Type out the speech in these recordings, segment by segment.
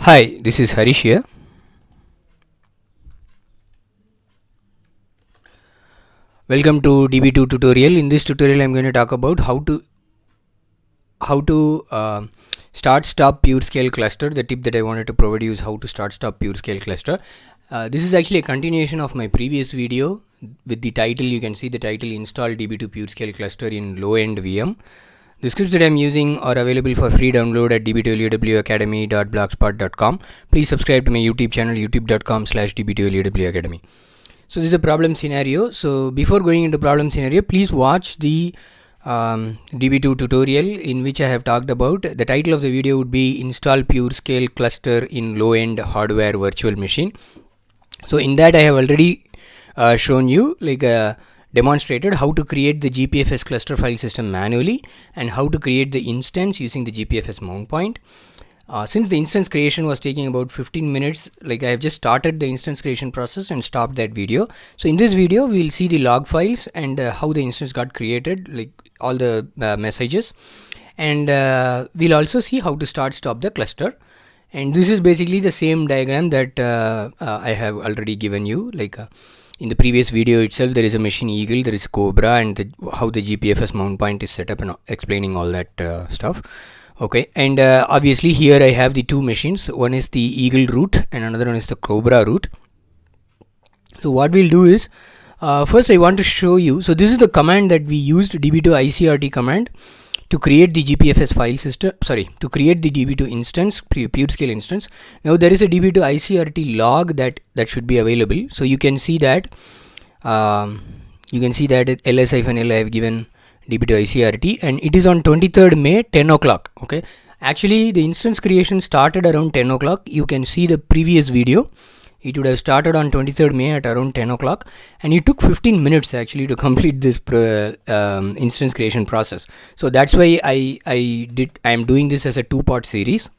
Hi, this is Harish here. Welcome to DB2 tutorial. In this tutorial, I'm going to talk about how to start stop pure scale cluster. The tip that I wanted to provide you is how to start stop pure scale cluster. This is actually a continuation of my previous video with the title. You can see the title: Install DB2 pure scale cluster in low end VM. The scripts that I'm using are available for free download at db2lewacademy.blogspot.com. Please subscribe to my YouTube channel, youtube.com/db2lewacademy. So this is a problem scenario. So before going into problem scenario, please watch the DB2 tutorial in which I have talked about. The title of the video would be Install Pure Scale Cluster in Low End Hardware Virtual Machine. So in that I have already shown you demonstrated how to create the GPFS cluster file system manually and how to create the instance using the GPFS mount point. Since the instance creation was taking about 15 minutes, I have just started the instance creation process and stopped that video. So in this video, we'll see the log files and how the instance got created, all the messages, and we'll also see how to stop the cluster. And this is basically the same diagram that I have already given you. In the previous video itself, there is a machine eagle, there is cobra, and how the GPFS mount point is set up, and explaining all that stuff. Okay, and obviously here I have the two machines. One is the eagle root and another one is the cobra root. So what we'll do is, first I want to show you. So this is the command that we used, db2 icrt command, to create the GPFS file system, to create the db2 instance, pure scale instance. Now there is a db2 icrt log that should be available. So you can see that ls-l I have given db2 icrt, and it is on 23rd May 10 o'clock. Okay, actually the instance creation started around 10 o'clock. You can see the previous video. It would have started on 23rd May at around 10 o'clock, and it took 15 minutes actually to complete this instance creation process. So that's why I am doing this as a two-part series.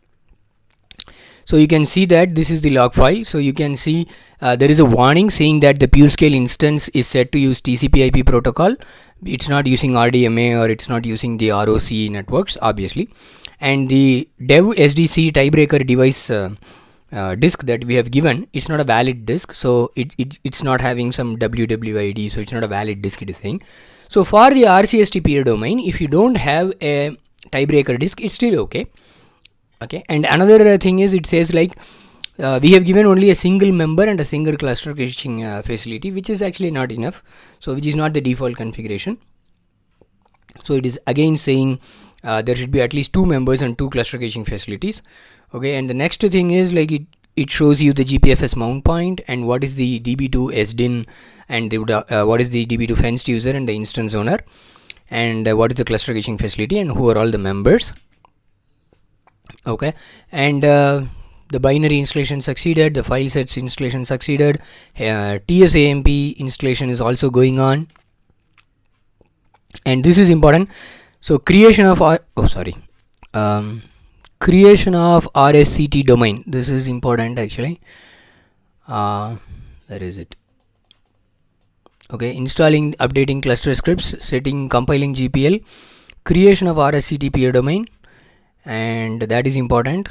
So you can see that this is the log file. So you can see there is a warning saying that the pure scale instance is set to use TCP/IP protocol. It's not using RDMA or it's not using the ROC networks, obviously. And the dev SDC tiebreaker device disk that we have given, it's not a valid disk. So it's not having some WWID. So it's not a valid disk, it is saying. So for the RCST peer domain, if you don't have a tiebreaker disk, it's still okay. Okay, and another thing is, it says we have given only a single member and a single cluster caching facility, which is actually not enough. So which is not the default configuration. So it is again saying there should be at least two members and two cluster caching facilities. Okay, and the next thing is it shows you the GPFS mount point and what is the db2 sdin and what is the db2 fenced user and the instance owner, and what is the cluster caching facility and who are all the members. Okay, and the binary installation succeeded, the file sets installation succeeded, TSAMP installation is also going on, and this is important. So creation of RSCT domain, this is important actually. Where is it? Okay, installing, updating cluster scripts, setting, compiling GPL, creation of RSCT peer domain, and that is important,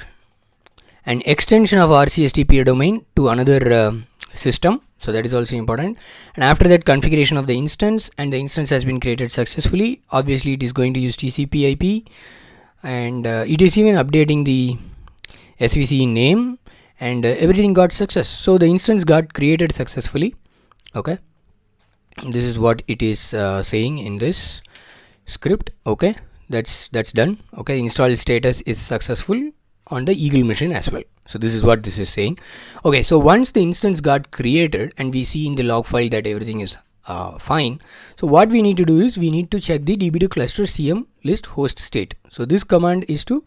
and extension of RCST peer domain to another system, so that is also important. And after that, configuration of the instance, and the instance has been created successfully. Obviously it is going to use TCP/IP, and it is even updating the SVC name, and everything got success. So the instance got created successfully. Okay, this is what it is saying in this script. Okay, that's done. Okay, install status is successful on the eagle machine as well. So this is what this is saying. Okay, so once the instance got created and we see in the log file that everything is fine, so what we need to do is we need to check the db2 cluster cm list host state. So this command is to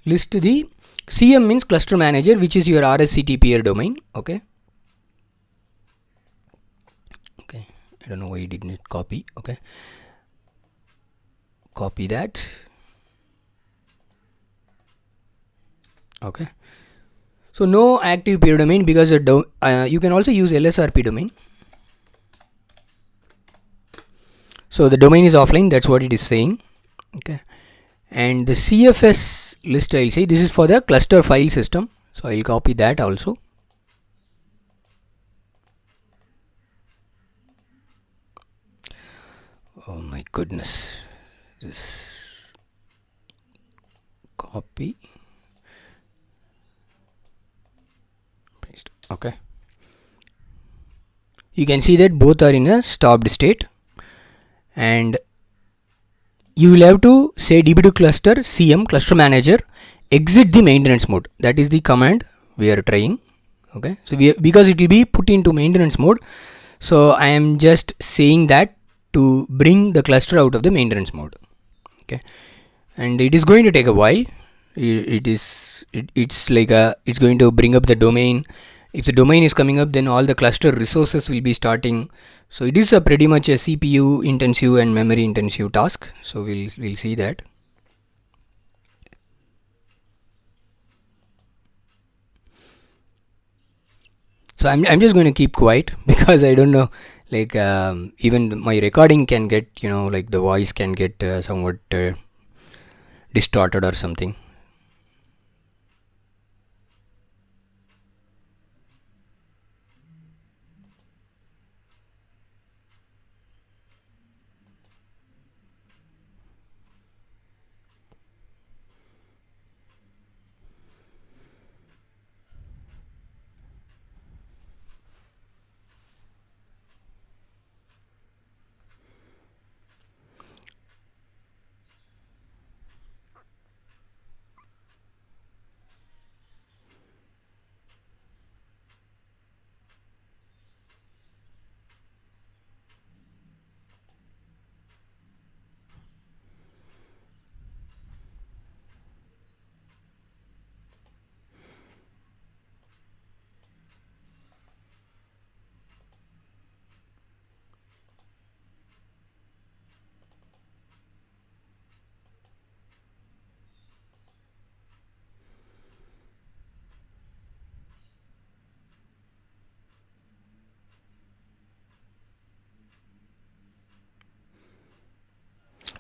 list the cm, means cluster manager, which is your RSCT peer domain. Okay, I don't know why you didn't copy. Okay, copy that. Okay, so no active peer domain because you can also use LSRP domain. So the domain is offline, that's what it is saying. Okay, and the CFS list, I'll say this is for the cluster file system. So I'll copy that also. Oh my goodness, this copy paste. Okay, you can see that both are in a stopped state, and you will have to say db2 cluster cm cluster manager exit the maintenance mode. That is the command we are trying. Okay, so because it will be put into maintenance mode, so I am just saying that to bring the cluster out of the maintenance mode. Okay, and it is going to take a while. It's like it's going to bring up the domain. If the domain is coming up, then all the cluster resources will be starting. So it is a pretty much a CPU intensive and memory intensive task. So we'll see that. So I'm just going to keep quiet because I don't know, like even my recording can get, like the voice can get somewhat distorted or something.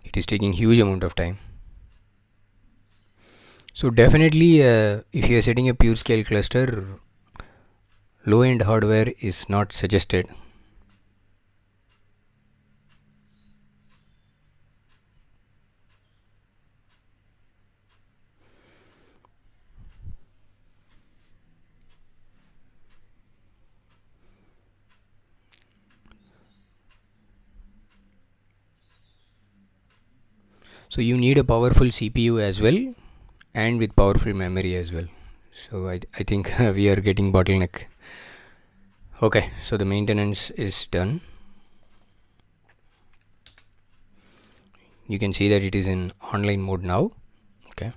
It is taking huge amount of time. So definitely, if you are setting a pure scale cluster, low end hardware is not suggested. So you need a powerful CPU as well, and with powerful memory as well. So I think we are getting bottleneck. Okay, so the maintenance is done. You can see that it is in online mode now. Okay,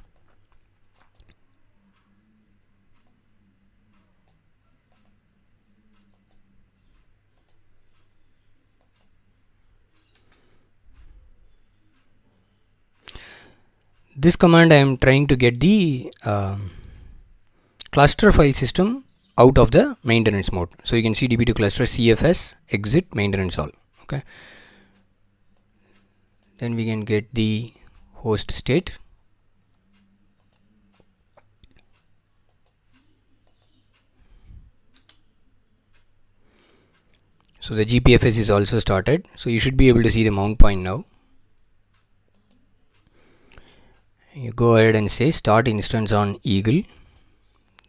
this command I am trying to get the cluster file system out of the maintenance mode. So you can see db2 cluster cfs exit maintenance all. Okay, then we can get the host state. So the GPFS is also started. So you should be able to see the mount point now. You go ahead and say start instance on Eagle.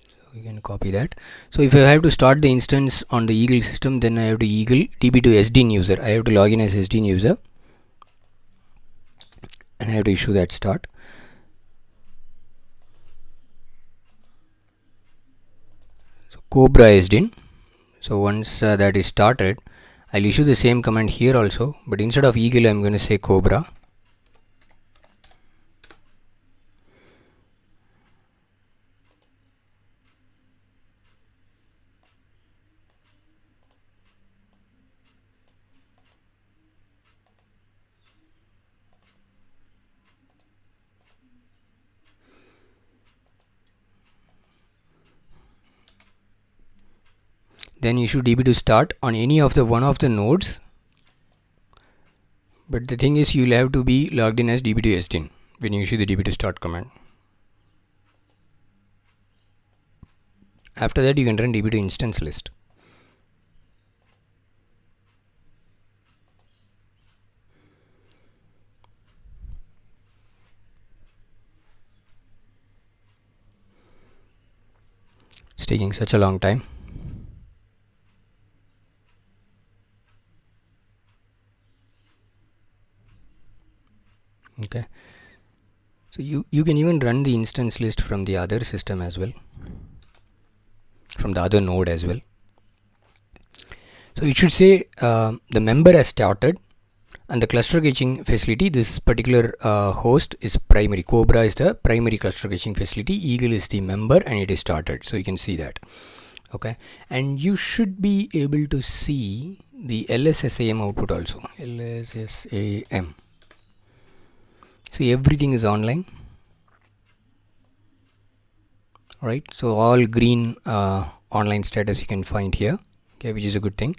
So we can copy that. So if I have to start the instance on the Eagle system, then I have to Eagle db2 sdin user. I have to log in as sdin user, and I have to issue that start. So Cobra sdin. So once that is started, I'll issue the same command here also, but instead of Eagle I'm going to say Cobra. Then issue db2 start on any of the one of the nodes, but the thing is you'll have to be logged in as db2 sdin when you issue the db2 start command. After that you can run db2 instance list. It's taking such a long time. Okay, so you can even run the instance list from the other system as well, from the other node as well. So it should say the member has started, and the cluster caching facility, this particular host is primary. Cobra is the primary cluster caching facility, Eagle is the member, and it is started. So you can see that. Okay, and you should be able to see the LSSAM output also. LSSAM. So everything is online. Right, so all green online status you can find here. Okay, which is a good thing.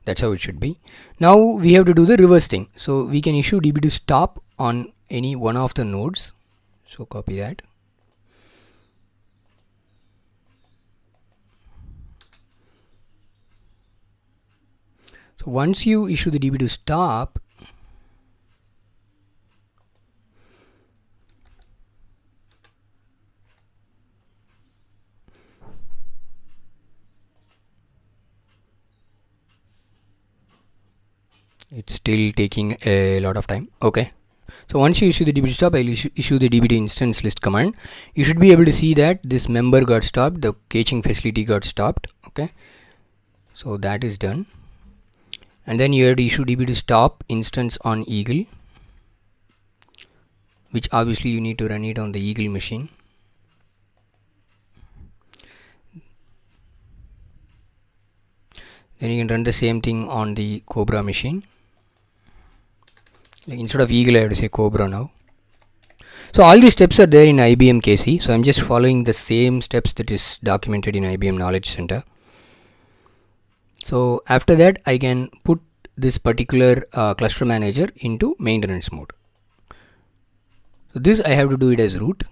That's how it should be. Now we have to do the reverse thing. So we can issue db2 stop on any one of the nodes. So copy that. So once you issue the db2 stop, it's still taking a lot of time. Okay, so once you issue the db2 stop, I'll issue the db2 instance list command. You should be able to see that this member got stopped, the caching facility got stopped. Okay, so that is done. And then you have to issue db2 stop instance on Eagle, which obviously you need to run it on the Eagle machine. Then you can run the same thing on the Cobra machine. Like instead of Eagle I have to say Cobra now. So all these steps are there in IBM KC. So I'm just following the same steps that is documented in IBM Knowledge Center. So after that I can put this particular cluster manager into maintenance mode. So this I have to do it as root.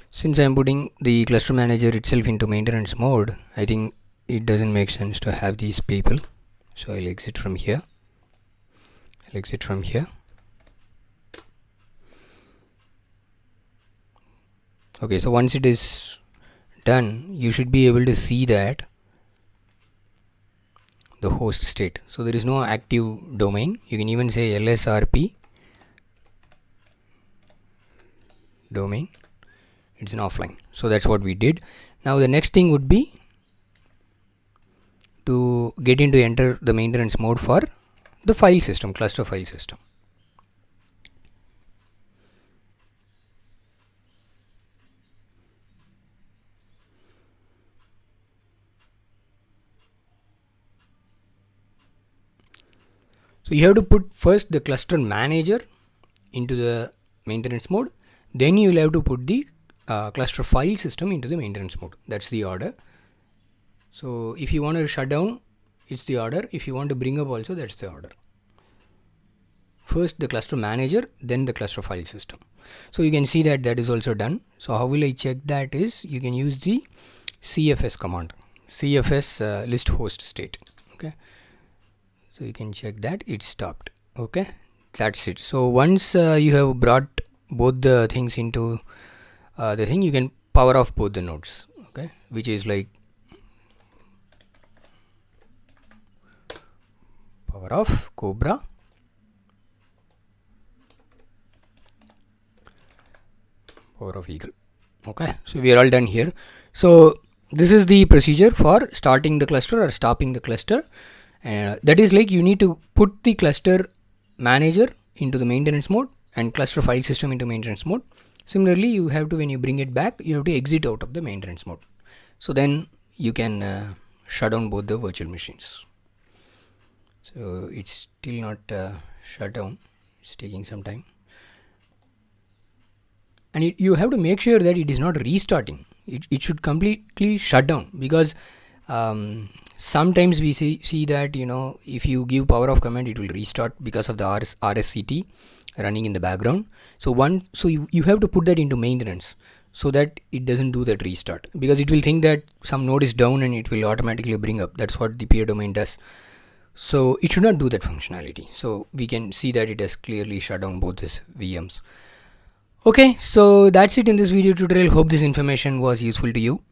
Since I am putting the cluster manager itself into maintenance mode, I think it doesn't make sense to have these people. So I'll exit from here. Okay, so once it is done, you should be able to see that the host state. So there is no active domain. You can even say lsrp domain. It's an offline. So that's what we did. Now the next thing would be to get into enter the maintenance mode for the file system, cluster file system. So you have to put first the cluster manager into the maintenance mode, then you will have to put the cluster file system into the maintenance mode. That's the order. So if you want to shut down, it's the order. If you want to bring up also, that's the order. First the cluster manager, then the cluster file system. So you can see that that is also done. So how will I check that is, you can use the cfs command, cfs list host state. Okay, so you can check that it's stopped. Okay, that's it. So once you have brought both the things into the thing, you can power off both the nodes. Okay, which is like power off Cobra, power of Eagle. Okay, so we are all done here. So this is the procedure for starting the cluster or stopping the cluster. That is like you need to put the cluster manager into the maintenance mode and cluster file system into maintenance mode. Similarly, you have to, when you bring it back, you have to exit out of the maintenance mode. So then you can shut down both the virtual machines. So it's still not shut down. It's taking some time. and you have to make sure that it is not restarting. It should completely shut down, because sometimes we see that, you know, if you give power off command, it will restart because of the RSCT running in the background. So you have to put that into maintenance so that it doesn't do that restart, because it will think that some node is down and it will automatically bring up. That's what the peer domain does. So it should not do that functionality. So we can see that it has clearly shut down both these VMs. Okay, so that's it in this video tutorial. Hope this information was useful to you.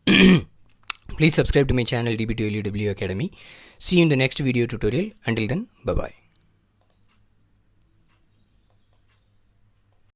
Please subscribe to my channel DB2LUW Academy. See you in the next video tutorial. Until then, bye bye.